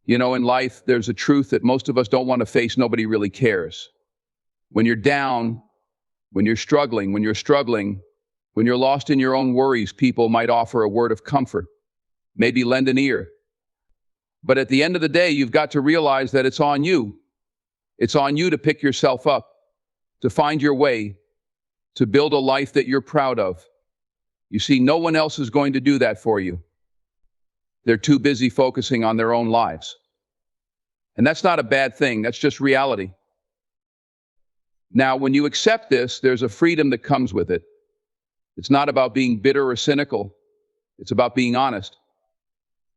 In life, there's a truth that most of us don't want to face. Nobody really cares. When you're down, when you're struggling, when you're lost in your own worries, people might offer a word of comfort, maybe lend an ear. But at the end of the day, you've got to realize that it's on you. It's on you to pick yourself up, to find your way, to build a life that you're proud of. You see, no one else is going to do that for you. They're too busy focusing on their own lives. And that's not a bad thing, that's just reality. Now, when you accept this, there's a freedom that comes with it. It's not about being bitter or cynical. It's about being honest.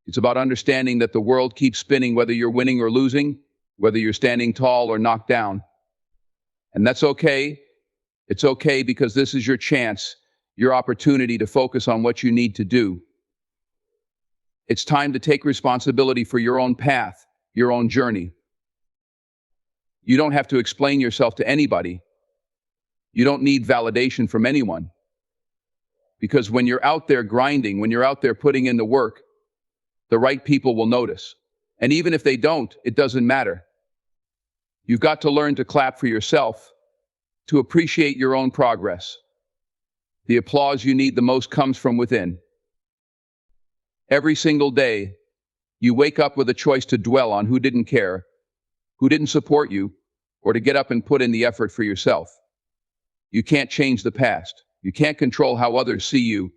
It's about understanding that the world keeps spinning, whether you're winning or losing, whether you're standing tall or knocked down. And that's okay. It's okay because this is your chance, your opportunity to focus on what you need to do. It's time to take responsibility for your own path, your own journey. You don't have to explain yourself to anybody. You don't need validation from anyone. Because when you're out there grinding, when you're out there putting in the work, the right people will notice. And even if they don't, it doesn't matter. You've got to learn to clap for yourself, to appreciate your own progress. The applause you need the most comes from within. Every single day, you wake up with a choice to dwell on who didn't care, who didn't support you, or to get up and put in the effort for yourself. You can't change the past. You can't control how others see you,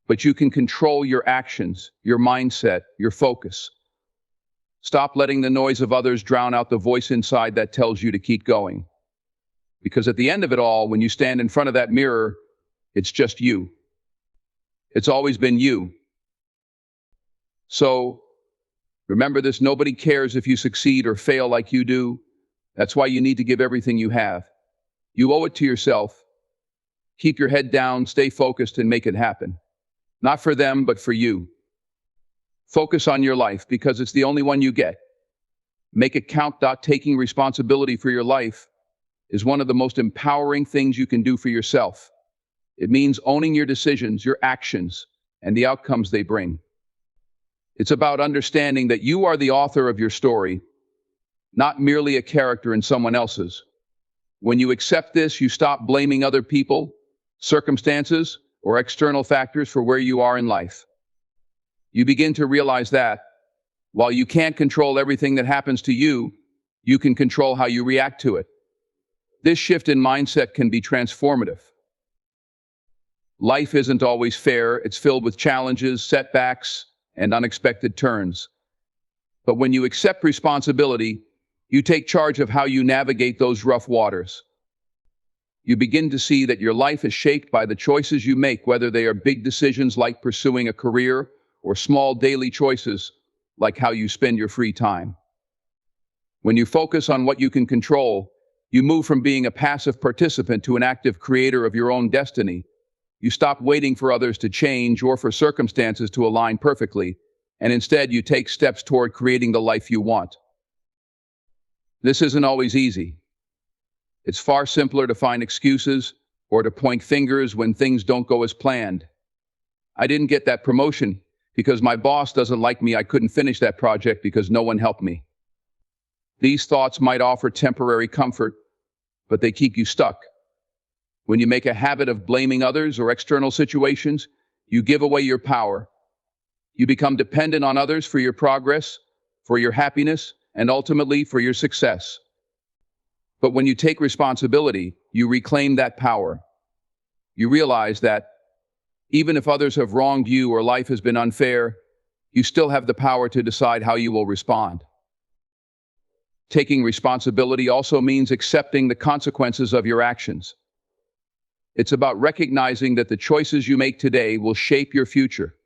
but you can control your actions, your mindset, your focus. Stop letting the noise of others drown out the voice inside that tells you to keep going. Because at the end of it all, when you stand in front of that mirror, it's just you. It's always been you. So, remember this, nobody cares if you succeed or fail like you do. That's why you need to give everything you have. You owe it to yourself. Keep your head down, stay focused, and make it happen. Not for them, but for you. Focus on your life because it's the only one you get. Make it count. Taking responsibility for your life is one of the most empowering things you can do for yourself. It means owning your decisions, your actions, and the outcomes they bring. It's about understanding that you are the author of your story, not merely a character in someone else's. When you accept this, you stop blaming other people, circumstances, or external factors for where you are in life. You begin to realize that, while you can't control everything that happens to you, you can control how you react to it. This shift in mindset can be transformative. Life isn't always fair. It's filled with challenges, setbacks, and unexpected turns. But when you accept responsibility, you take charge of how you navigate those rough waters. You begin to see that your life is shaped by the choices you make, whether they are big decisions like pursuing a career or small daily choices like how you spend your free time. When you focus on what you can control, you move from being a passive participant to an active creator of your own destiny. You stop waiting for others to change or for circumstances to align perfectly, and instead you take steps toward creating the life you want. This isn't always easy. It's far simpler to find excuses or to point fingers when things don't go as planned. I didn't get that promotion because my boss doesn't like me. I couldn't finish that project because no one helped me. These thoughts might offer temporary comfort, but they keep you stuck. When you make a habit of blaming others or external situations, you give away your power. You become dependent on others for your progress, for your happiness, and ultimately for your success. But when you take responsibility, you reclaim that power. You realize that even if others have wronged you or life has been unfair, you still have the power to decide how you will respond. Taking responsibility also means accepting the consequences of your actions. It's about recognizing that the choices you make today will shape your future.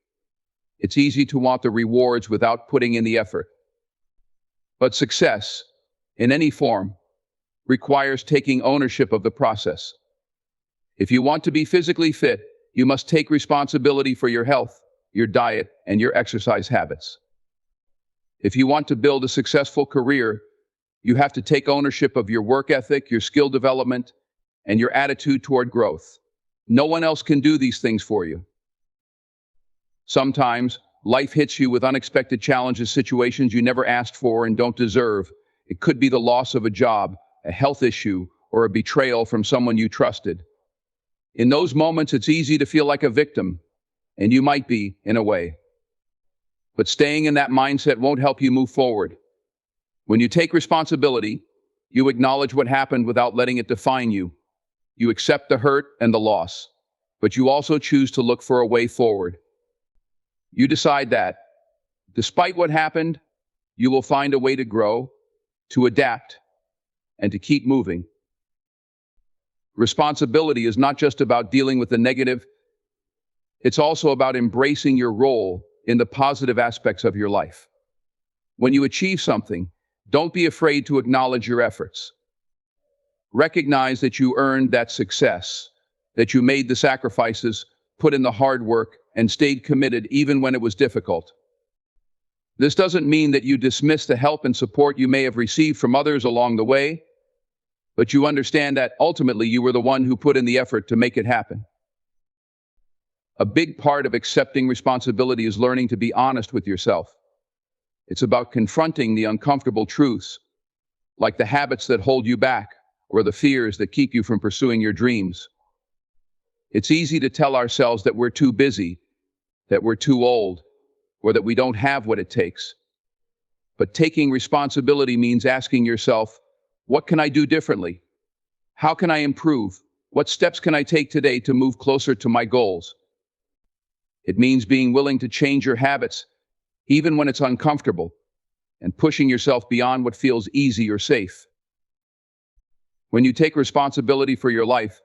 It's easy to want the rewards without putting in the effort. But success, in any form, requires taking ownership of the process. If you want to be physically fit, you must take responsibility for your health, your diet, and your exercise habits. If you want to build a successful career, you have to take ownership of your work ethic, your skill development, and your attitude toward growth. No one else can do these things for you. Sometimes, Life hits you with unexpected challenges, situations you never asked for and don't deserve. It could be the loss of a job, a health issue, or a betrayal from someone you trusted. In those moments, it's easy to feel like a victim, and you might be, in a way. But staying in that mindset won't help you move forward. When you take responsibility, you acknowledge what happened without letting it define you. You accept the hurt and the loss, but you also choose to look for a way forward. You decide that, despite what happened, you will find a way to grow, to adapt, and to keep moving. Responsibility is not just about dealing with the negative, it's also about embracing your role in the positive aspects of your life. When you achieve something, don't be afraid to acknowledge your efforts. Recognize that you earned that success, that you made the sacrifices, put in the hard work, and stayed committed even when it was difficult. This doesn't mean that you dismiss the help and support you may have received from others along the way, but you understand that ultimately you were the one who put in the effort to make it happen. A big part of accepting responsibility is learning to be honest with yourself. It's about confronting the uncomfortable truths, like the habits that hold you back or the fears that keep you from pursuing your dreams. It's easy to tell ourselves that we're too busy, that we're too old, or that we don't have what it takes. But taking responsibility means asking yourself, what can I do differently? How can I improve? What steps can I take today to move closer to my goals? It means being willing to change your habits, even when it's uncomfortable, and pushing yourself beyond what feels easy or safe. When you take responsibility for your life,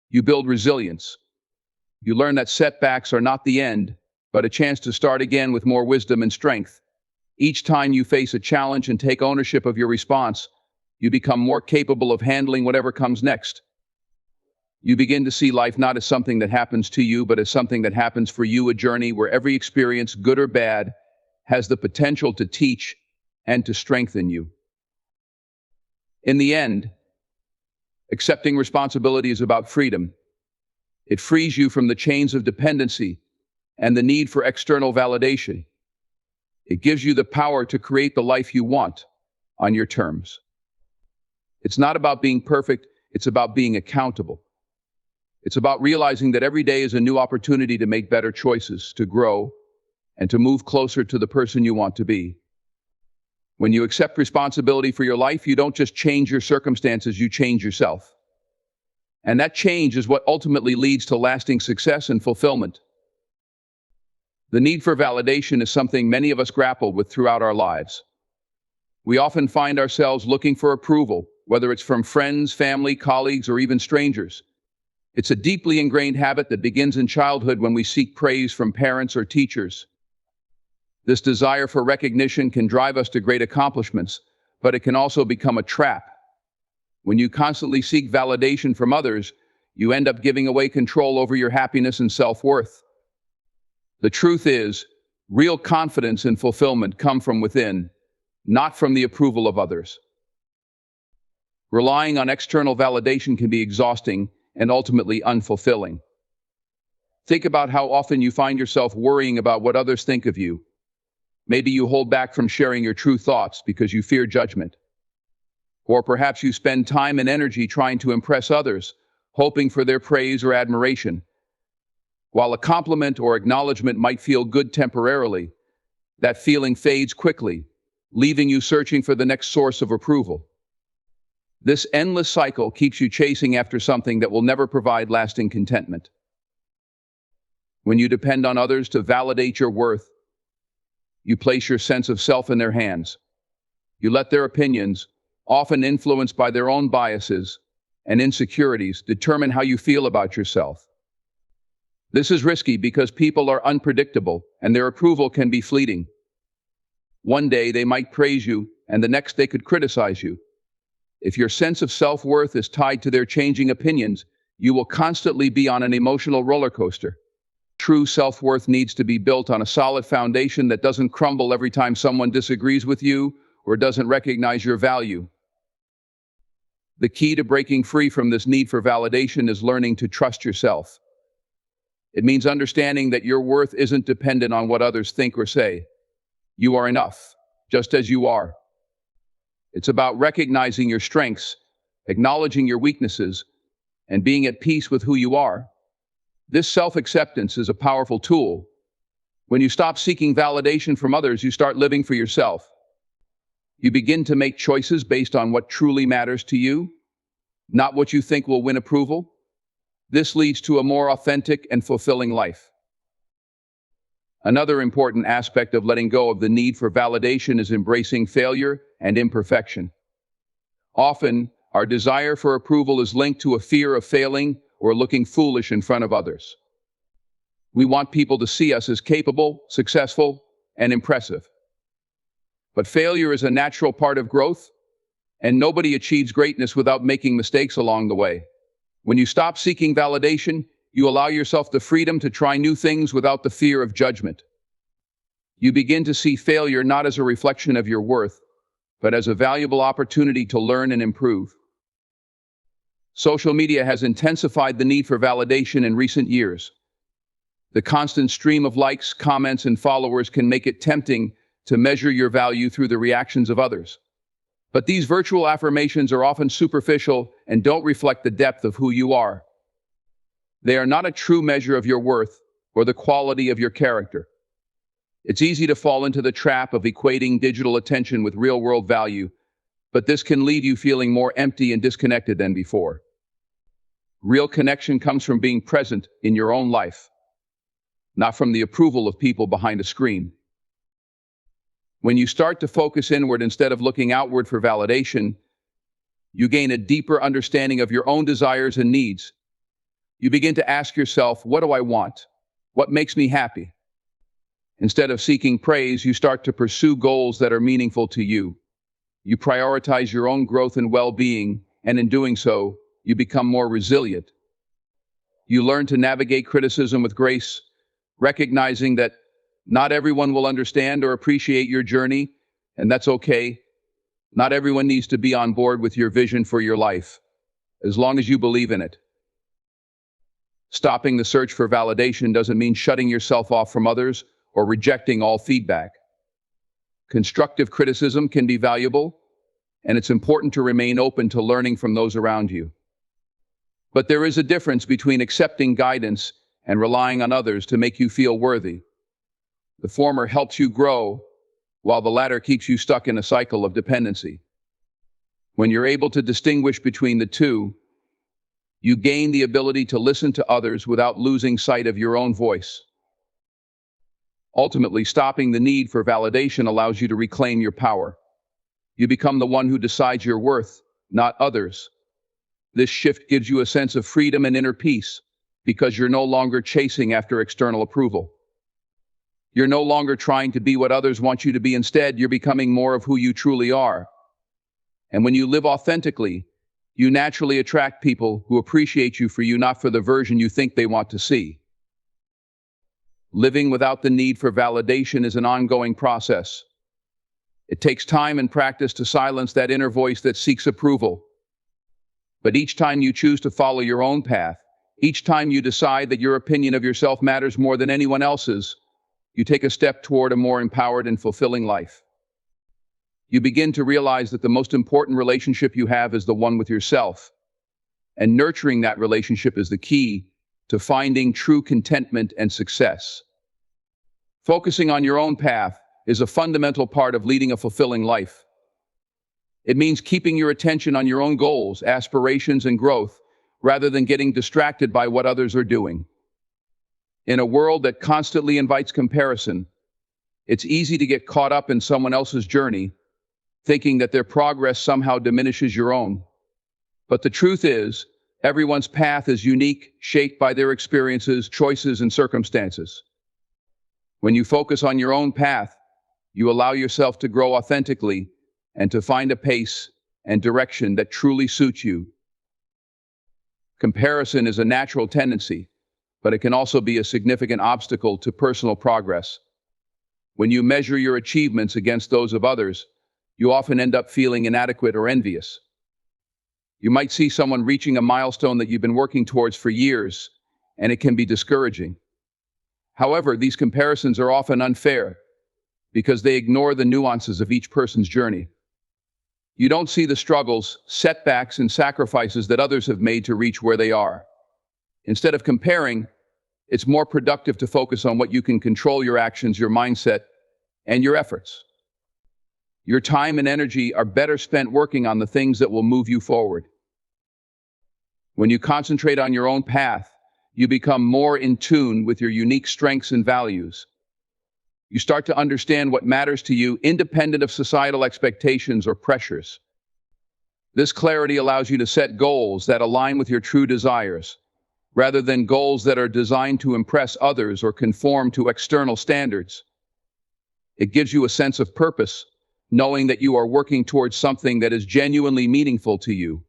you build resilience. You learn that setbacks are not the end, but a chance to start again with more wisdom and strength. Each time you face a challenge and take ownership of your response, you become more capable of handling whatever comes next. You begin to see life not as something that happens to you, but as something that happens for you, a journey where every experience, good or bad, has the potential to teach and to strengthen you. In the end, accepting responsibility is about freedom. It frees you from the chains of dependency and the need for external validation. It gives you the power to create the life you want on your terms. It's not about being perfect, it's about being accountable. It's about realizing that every day is a new opportunity to make better choices, to grow, and to move closer to the person you want to be. When you accept responsibility for your life, you don't just change your circumstances, you change yourself. And that change is what ultimately leads to lasting success and fulfillment. The need for validation is something many of us grapple with throughout our lives. We often find ourselves looking for approval, whether it's from friends, family, colleagues, or even strangers. It's a deeply ingrained habit that begins in childhood when we seek praise from parents or teachers. This desire for recognition can drive us to great accomplishments, but it can also become a trap. When you constantly seek validation from others, you end up giving away control over your happiness and self-worth. The truth is, real confidence and fulfillment come from within, not from the approval of others. Relying on external validation can be exhausting and ultimately unfulfilling. Think about how often you find yourself worrying about what others think of you. Maybe you hold back from sharing your true thoughts because you fear judgment. Or perhaps you spend time and energy trying to impress others, hoping for their praise or admiration. While a compliment or acknowledgement might feel good temporarily, that feeling fades quickly, leaving you searching for the next source of approval. This endless cycle keeps you chasing after something that will never provide lasting contentment. When you depend on others to validate your worth, you place your sense of self in their hands. You let their opinions, often influenced by their own biases and insecurities, determine how you feel about yourself. This is risky because people are unpredictable and their approval can be fleeting. One day they might praise you and the next they could criticize you. If your sense of self-worth is tied to their changing opinions, you will constantly be on an emotional roller coaster. True self-worth needs to be built on a solid foundation that doesn't crumble every time someone disagrees with you or doesn't recognize your value. The key to breaking free from this need for validation is learning to trust yourself. It means understanding that your worth isn't dependent on what others think or say. You are enough, just as you are. It's about recognizing your strengths, acknowledging your weaknesses, and being at peace with who you are. This self-acceptance is a powerful tool. When you stop seeking validation from others, you start living for yourself. You begin to make choices based on what truly matters to you, not what you think will win approval. This leads to a more authentic and fulfilling life. Another important aspect of letting go of the need for validation is embracing failure and imperfection. Often, our desire for approval is linked to a fear of failing or looking foolish in front of others. We want people to see us as capable, successful, and impressive. But failure is a natural part of growth, and nobody achieves greatness without making mistakes along the way. When you stop seeking validation, you allow yourself the freedom to try new things without the fear of judgment. You begin to see failure not as a reflection of your worth, but as a valuable opportunity to learn and improve. Social media has intensified the need for validation in recent years. The constant stream of likes, comments, and followers can make it tempting to measure your value through the reactions of others. But these virtual affirmations are often superficial and don't reflect the depth of who you are. They are not a true measure of your worth or the quality of your character. It's easy to fall into the trap of equating digital attention with real-world value, but this can leave you feeling more empty and disconnected than before. Real connection comes from being present in your own life, not from the approval of people behind a screen. When you start to focus inward instead of looking outward for validation, you gain a deeper understanding of your own desires and needs. You begin to ask yourself, what do I want? What makes me happy? Instead of seeking praise, you start to pursue goals that are meaningful to you. You prioritize your own growth and well-being, and in doing so, you become more resilient. You learn to navigate criticism with grace, recognizing that not everyone will understand or appreciate your journey, and that's okay. Not everyone needs to be on board with your vision for your life, as long as you believe in it. Stopping the search for validation doesn't mean shutting yourself off from others or rejecting all feedback. Constructive criticism can be valuable, and it's important to remain open to learning from those around you. But there is a difference between accepting guidance and relying on others to make you feel worthy. The former helps you grow, while the latter keeps you stuck in a cycle of dependency. When you're able to distinguish between the two, you gain the ability to listen to others without losing sight of your own voice. Ultimately, stopping the need for validation allows you to reclaim your power. You become the one who decides your worth, not others. This shift gives you a sense of freedom and inner peace, because you're no longer chasing after external approval. You're no longer trying to be what others want you to be. Instead, you're becoming more of who you truly are. And when you live authentically, you naturally attract people who appreciate you for you, not for the version you think they want to see. Living without the need for validation is an ongoing process. It takes time and practice to silence that inner voice that seeks approval. But each time you choose to follow your own path, each time you decide that your opinion of yourself matters more than anyone else's, you take a step toward a more empowered and fulfilling life. You begin to realize that the most important relationship you have is the one with yourself, and nurturing that relationship is the key to finding true contentment and success. Focusing on your own path is a fundamental part of leading a fulfilling life. It means keeping your attention on your own goals, aspirations, and growth, rather than getting distracted by what others are doing. In a world that constantly invites comparison, it's easy to get caught up in someone else's journey, thinking that their progress somehow diminishes your own. But the truth is, everyone's path is unique, shaped by their experiences, choices, and circumstances. When you focus on your own path, you allow yourself to grow authentically and to find a pace and direction that truly suits you. Comparison is a natural tendency, but it can also be a significant obstacle to personal progress. When you measure your achievements against those of others, you often end up feeling inadequate or envious. You might see someone reaching a milestone that you've been working towards for years, and it can be discouraging. However, these comparisons are often unfair because they ignore the nuances of each person's journey. You don't see the struggles, setbacks, and sacrifices that others have made to reach where they are. Instead of comparing, it's more productive to focus on what you can control: your actions, your mindset, and your efforts. Your time and energy are better spent working on the things that will move you forward. When you concentrate on your own path, you become more in tune with your unique strengths and values. You start to understand what matters to you, independent of societal expectations or pressures. This clarity allows you to set goals that align with your true desires, rather than goals that are designed to impress others or conform to external standards. It gives you a sense of purpose, knowing that you are working towards something that is genuinely meaningful to you.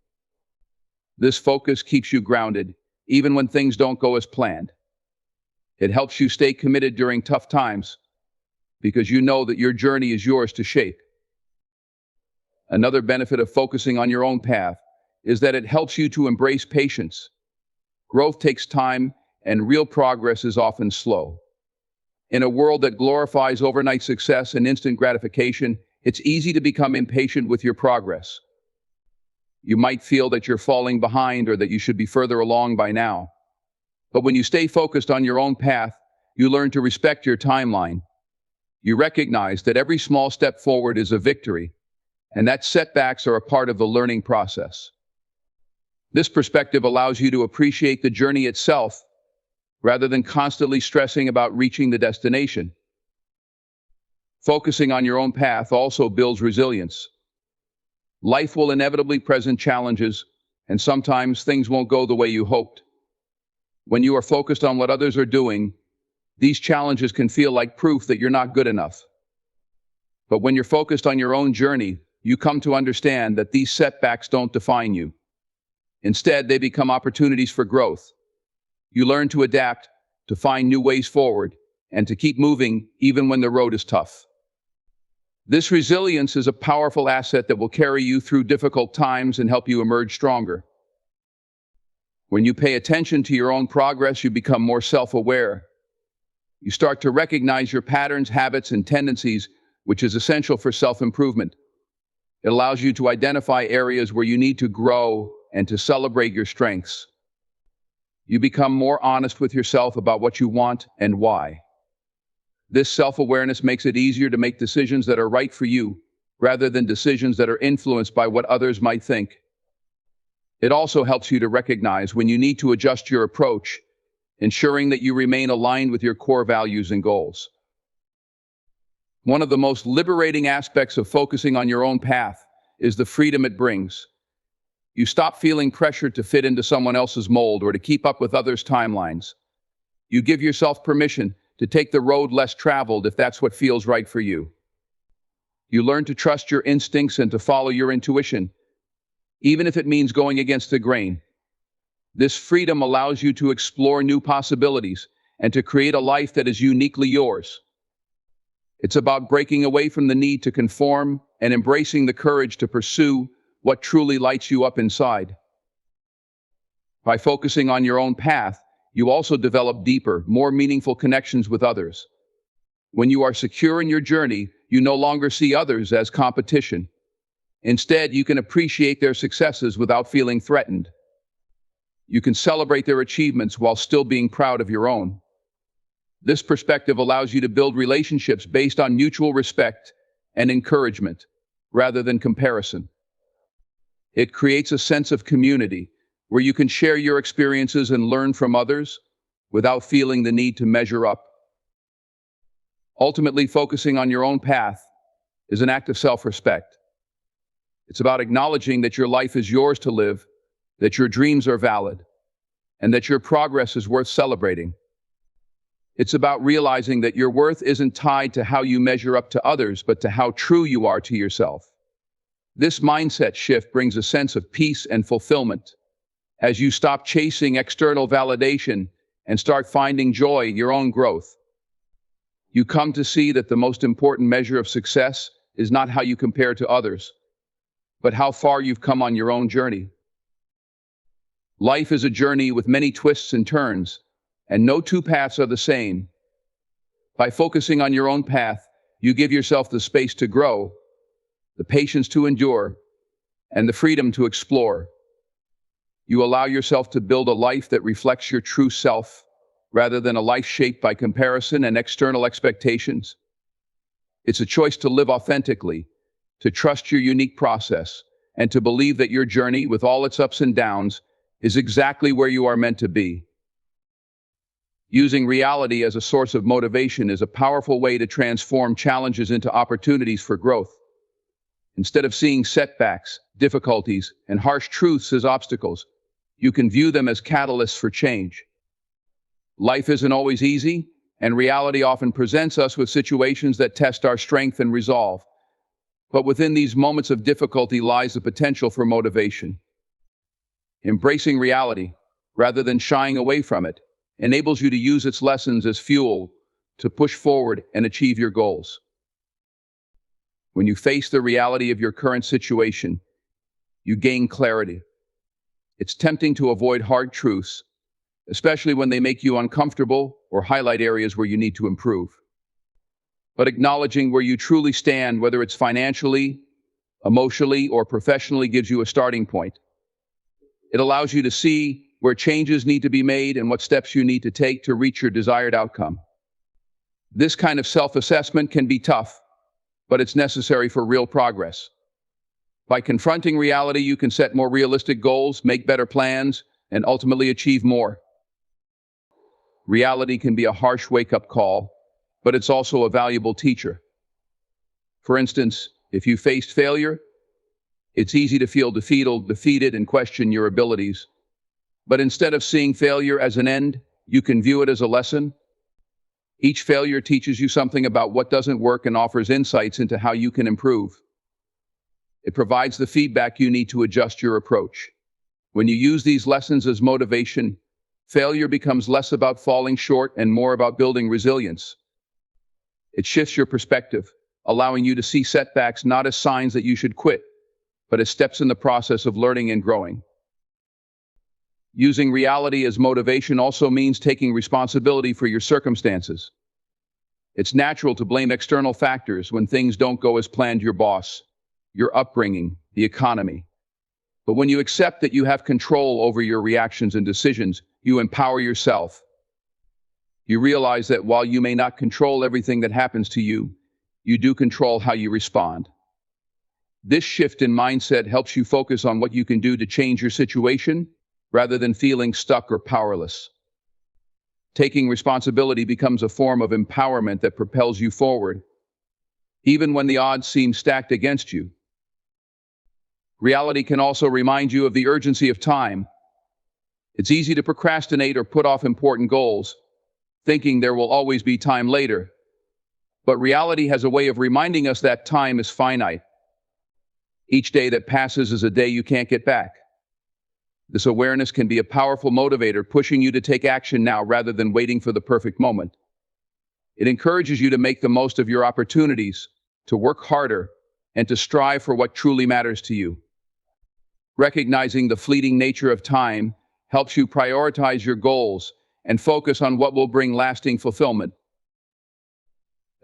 This focus keeps you grounded, even when things don't go as planned. It helps you stay committed during tough times, because you know that your journey is yours to shape. Another benefit of focusing on your own path is that it helps you to embrace patience. Growth takes time, and real progress is often slow. In a world that glorifies overnight success and instant gratification, it's easy to become impatient with your progress. You might feel that you're falling behind or that you should be further along by now. But when you stay focused on your own path, you learn to respect your timeline. You recognize that every small step forward is a victory, and that setbacks are a part of the learning process. This perspective allows you to appreciate the journey itself, rather than constantly stressing about reaching the destination. Focusing on your own path also builds resilience. Life will inevitably present challenges, and sometimes things won't go the way you hoped. When you are focused on what others are doing, these challenges can feel like proof that you're not good enough. But when you're focused on your own journey, you come to understand that these setbacks don't define you. Instead, they become opportunities for growth. You learn to adapt, to find new ways forward, and to keep moving even when the road is tough. This resilience is a powerful asset that will carry you through difficult times and help you emerge stronger. When you pay attention to your own progress, you become more self-aware. You start to recognize your patterns, habits, and tendencies, which is essential for self-improvement. It allows you to identify areas where you need to grow and to celebrate your strengths. You become more honest with yourself about what you want and why. This self-awareness makes it easier to make decisions that are right for you, rather than decisions that are influenced by what others might think. It also helps you to recognize when you need to adjust your approach, ensuring that you remain aligned with your core values and goals. One of the most liberating aspects of focusing on your own path is the freedom it brings. You stop feeling pressured to fit into someone else's mold or to keep up with others' timelines. You give yourself permission to take the road less traveled if that's what feels right for you. You learn to trust your instincts and to follow your intuition, even if it means going against the grain. This freedom allows you to explore new possibilities and to create a life that is uniquely yours. It's about breaking away from the need to conform and embracing the courage to pursue what truly lights you up inside. By focusing on your own path, you also develop deeper, more meaningful connections with others. When you are secure in your journey, you no longer see others as competition. Instead, you can appreciate their successes without feeling threatened. You can celebrate their achievements while still being proud of your own. This perspective allows you to build relationships based on mutual respect and encouragement, rather than comparison. It creates a sense of community, where you can share your experiences and learn from others without feeling the need to measure up. Ultimately, focusing on your own path is an act of self-respect. It's about acknowledging that your life is yours to live, that your dreams are valid, and that your progress is worth celebrating. It's about realizing that your worth isn't tied to how you measure up to others, but to how true you are to yourself. This mindset shift brings a sense of peace and fulfillment, as you stop chasing external validation and start finding joy in your own growth. You come to see that the most important measure of success is not how you compare to others, but how far you've come on your own journey. Life is a journey with many twists and turns, and no two paths are the same. By focusing on your own path, you give yourself the space to grow, the patience to endure, and the freedom to explore. You allow yourself to build a life that reflects your true self, rather than a life shaped by comparison and external expectations. It's a choice to live authentically, to trust your unique process, and to believe that your journey, with all its ups and downs, is exactly where you are meant to be. Using reality as a source of motivation is a powerful way to transform challenges into opportunities for growth. Instead of seeing setbacks, difficulties, and harsh truths as obstacles, you can view them as catalysts for change. Life isn't always easy, and reality often presents us with situations that test our strength and resolve. But within these moments of difficulty lies the potential for motivation. Embracing reality, rather than shying away from it, enables you to use its lessons as fuel to push forward and achieve your goals. When you face the reality of your current situation, you gain clarity. It's tempting to avoid hard truths, especially when they make you uncomfortable or highlight areas where you need to improve. But acknowledging where you truly stand, whether it's financially, emotionally, or professionally, gives you a starting point. It allows you to see where changes need to be made and what steps you need to take to reach your desired outcome. This kind of self-assessment can be tough, but it's necessary for real progress. By confronting reality, you can set more realistic goals, make better plans, and ultimately achieve more. Reality can be a harsh wake-up call, but it's also a valuable teacher. For instance, if you faced failure, it's easy to feel defeated and question your abilities. But instead of seeing failure as an end, you can view it as a lesson. Each failure teaches you something about what doesn't work and offers insights into how you can improve. It provides the feedback you need to adjust your approach. When you use these lessons as motivation, failure becomes less about falling short and more about building resilience. It shifts your perspective, allowing you to see setbacks not as signs that you should quit, but as steps in the process of learning and growing. Using reality as motivation also means taking responsibility for your circumstances. It's natural to blame external factors when things don't go as planned: your boss, your upbringing, the economy. But when you accept that you have control over your reactions and decisions, you empower yourself. You realize that while you may not control everything that happens to you, you do control how you respond. This shift in mindset helps you focus on what you can do to change your situation, rather than feeling stuck or powerless. Taking responsibility becomes a form of empowerment that propels you forward, even when the odds seem stacked against you. Reality can also remind you of the urgency of time. It's easy to procrastinate or put off important goals, thinking there will always be time later. But reality has a way of reminding us that time is finite. Each day that passes is a day you can't get back. This awareness can be a powerful motivator, pushing you to take action now rather than waiting for the perfect moment. It encourages you to make the most of your opportunities, to work harder, and to strive for what truly matters to you. Recognizing the fleeting nature of time helps you prioritize your goals and focus on what will bring lasting fulfillment.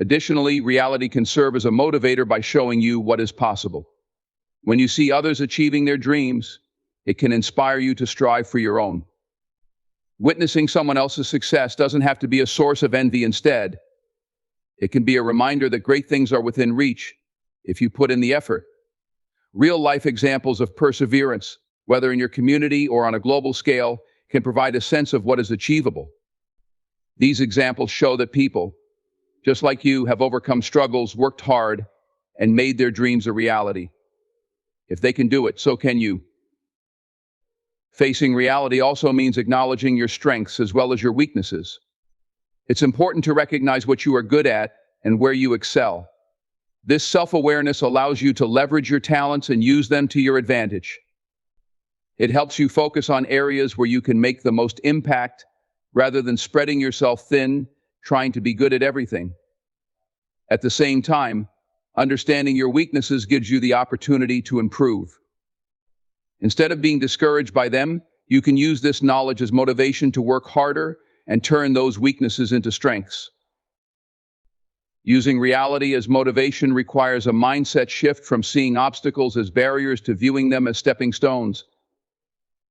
Additionally, reality can serve as a motivator by showing you what is possible. When you see others achieving their dreams, it can inspire you to strive for your own. Witnessing someone else's success doesn't have to be a source of envy. Instead, it can be a reminder that great things are within reach if you put in the effort. Real-life examples of perseverance, whether in your community or on a global scale, can provide a sense of what is achievable. These examples show that people, just like you, have overcome struggles, worked hard, and made their dreams a reality. If they can do it, so can you. Facing reality also means acknowledging your strengths as well as your weaknesses. It's important to recognize what you are good at and where you excel. This self-awareness allows you to leverage your talents and use them to your advantage. It helps you focus on areas where you can make the most impact, rather than spreading yourself thin, trying to be good at everything. At the same time, understanding your weaknesses gives you the opportunity to improve. Instead of being discouraged by them, you can use this knowledge as motivation to work harder and turn those weaknesses into strengths. Using reality as motivation requires a mindset shift from seeing obstacles as barriers to viewing them as stepping stones.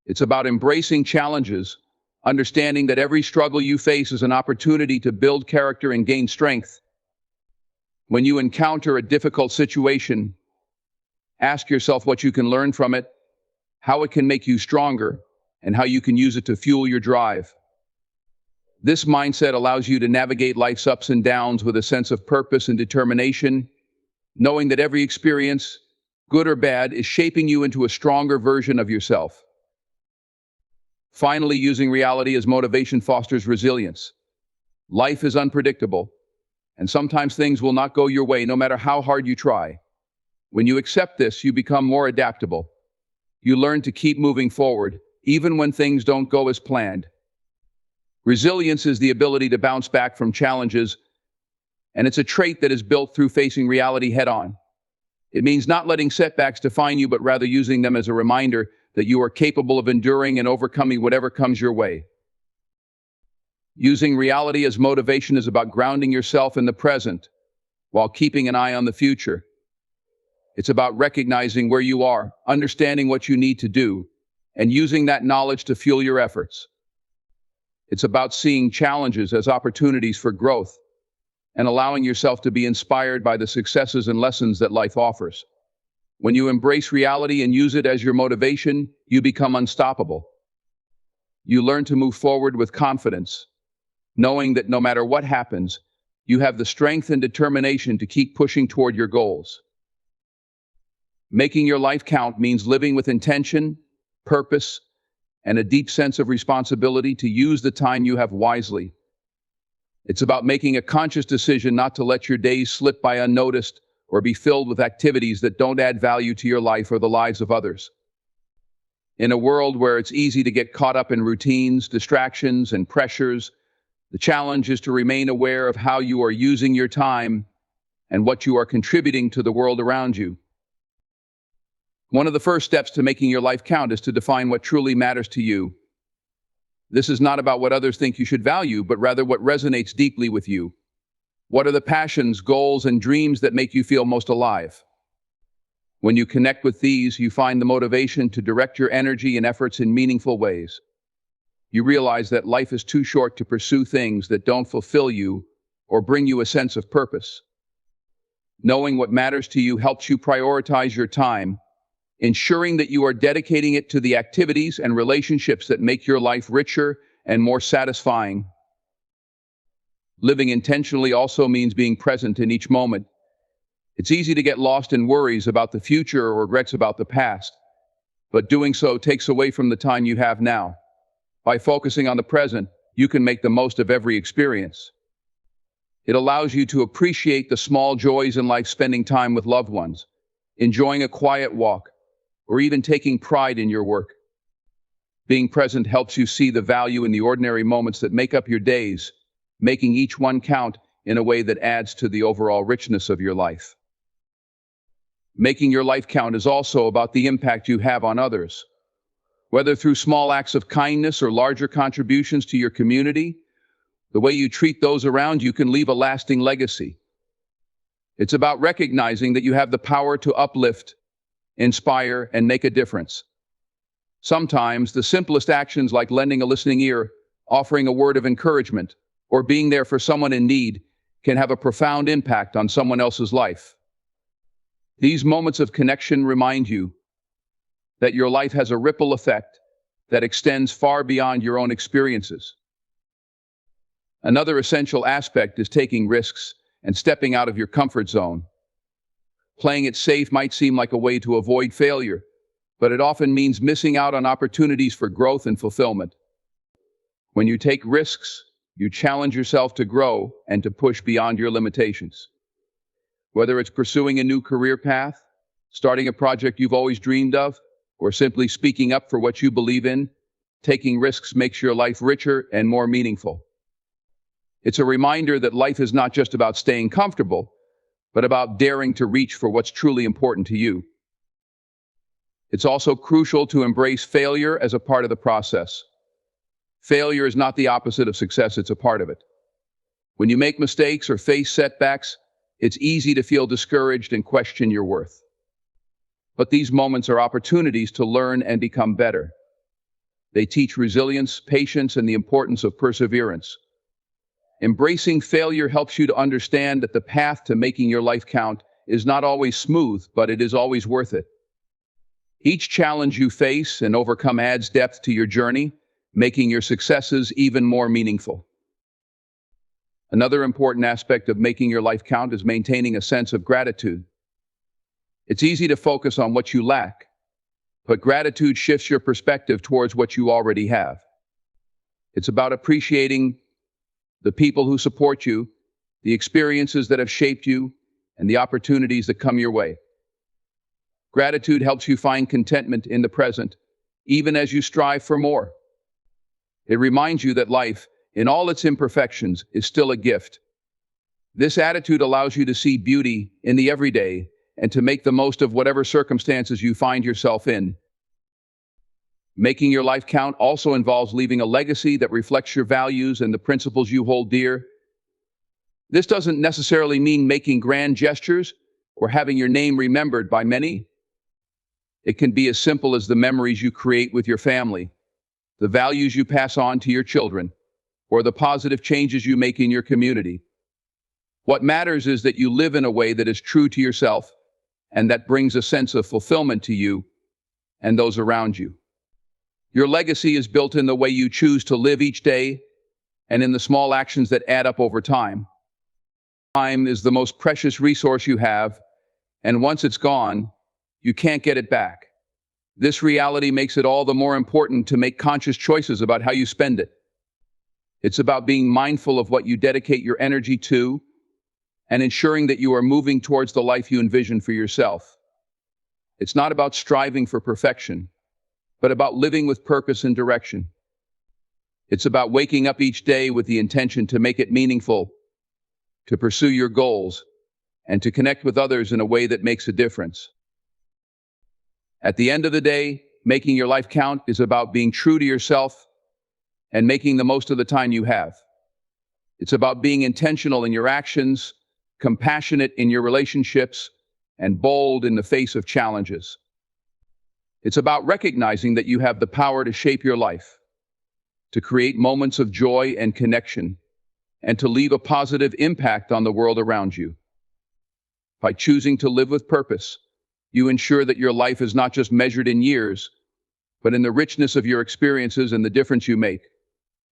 It's about embracing challenges, understanding that every struggle you face is an opportunity to build character and gain strength. When you encounter a difficult situation, ask yourself what you can learn from it, how it can make you stronger, and how you can use it to fuel your drive. This mindset allows you to navigate life's ups and downs with a sense of purpose and determination, knowing that every experience, good or bad, is shaping you into a stronger version of yourself. Finally, using reality as motivation fosters resilience. Life is unpredictable, and sometimes things will not go your way no matter how hard you try. When you accept this, you become more adaptable. You learn to keep moving forward, even when things don't go as planned. Resilience is the ability to bounce back from challenges, and it's a trait that is built through facing reality head-on. It means not letting setbacks define you, but rather using them as a reminder that you are capable of enduring and overcoming whatever comes your way. Using reality as motivation is about grounding yourself in the present while keeping an eye on the future. It's about recognizing where you are, understanding what you need to do, and using that knowledge to fuel your efforts. It's about seeing challenges as opportunities for growth and allowing yourself to be inspired by the successes and lessons that life offers. When you embrace reality and use it as your motivation, you become unstoppable. You learn to move forward with confidence, knowing that no matter what happens, you have the strength and determination to keep pushing toward your goals. Making your life count means living with intention, purpose, and a deep sense of responsibility to use the time you have wisely. It's about making a conscious decision not to let your days slip by unnoticed or be filled with activities that don't add value to your life or the lives of others. In a world where it's easy to get caught up in routines, distractions, and pressures, the challenge is to remain aware of how you are using your time and what you are contributing to the world around you. One of the first steps to making your life count is to define what truly matters to you. This is not about what others think you should value, but rather what resonates deeply with you. What are the passions, goals, and dreams that make you feel most alive? When you connect with these, you find the motivation to direct your energy and efforts in meaningful ways. You realize that life is too short to pursue things that don't fulfill you or bring you a sense of purpose. Knowing what matters to you helps you prioritize your time, ensuring that you are dedicating it to the activities and relationships that make your life richer and more satisfying. Living intentionally also means being present in each moment. It's easy to get lost in worries about the future or regrets about the past, but doing so takes away from the time you have now. By focusing on the present, you can make the most of every experience. It allows you to appreciate the small joys in life, spending time with loved ones, enjoying a quiet walk, or even taking pride in your work. Being present helps you see the value in the ordinary moments that make up your days, making each one count in a way that adds to the overall richness of your life. Making your life count is also about the impact you have on others. Whether through small acts of kindness or larger contributions to your community, the way you treat those around you can leave a lasting legacy. It's about recognizing that you have the power to uplift, inspire, and make a difference. Sometimes the simplest actions, like lending a listening ear, offering a word of encouragement, or being there for someone in need, can have a profound impact on someone else's life. These moments of connection remind you that your life has a ripple effect that extends far beyond your own experiences. Another essential aspect is taking risks and stepping out of your comfort zone. Playing it safe might seem like a way to avoid failure, but it often means missing out on opportunities for growth and fulfillment. When you take risks, you challenge yourself to grow and to push beyond your limitations. Whether it's pursuing a new career path, starting a project you've always dreamed of, or simply speaking up for what you believe in, taking risks makes your life richer and more meaningful. It's a reminder that life is not just about staying comfortable, but about daring to reach for what's truly important to you. It's also crucial to embrace failure as a part of the process. Failure is not the opposite of success, it's a part of it. When you make mistakes or face setbacks, it's easy to feel discouraged and question your worth. But these moments are opportunities to learn and become better. They teach resilience, patience, and the importance of perseverance. Embracing failure helps you to understand that the path to making your life count is not always smooth, but it is always worth it. Each challenge you face and overcome adds depth to your journey, making your successes even more meaningful. Another important aspect of making your life count is maintaining a sense of gratitude. It's easy to focus on what you lack, but gratitude shifts your perspective towards what you already have. It's about appreciating the people who support you, the experiences that have shaped you, and the opportunities that come your way. Gratitude helps you find contentment in the present, even as you strive for more. It reminds you that life, in all its imperfections, is still a gift. This attitude allows you to see beauty in the everyday and to make the most of whatever circumstances you find yourself in. Making your life count also involves leaving a legacy that reflects your values and the principles you hold dear. This doesn't necessarily mean making grand gestures or having your name remembered by many. It can be as simple as the memories you create with your family, the values you pass on to your children, or the positive changes you make in your community. What matters is that you live in a way that is true to yourself and that brings a sense of fulfillment to you and those around you. Your legacy is built in the way you choose to live each day and in the small actions that add up over time. Time is the most precious resource you have, and once it's gone, you can't get it back. This reality makes it all the more important to make conscious choices about how you spend it. It's about being mindful of what you dedicate your energy to and ensuring that you are moving towards the life you envision for yourself. It's not about striving for perfection, but about living with purpose and direction. It's about waking up each day with the intention to make it meaningful, to pursue your goals, and to connect with others in a way that makes a difference. At the end of the day, making your life count is about being true to yourself and making the most of the time you have. It's about being intentional in your actions, compassionate in your relationships, and bold in the face of challenges. It's about recognizing that you have the power to shape your life, to create moments of joy and connection, and to leave a positive impact on the world around you. By choosing to live with purpose, you ensure that your life is not just measured in years, but in the richness of your experiences and the difference you make.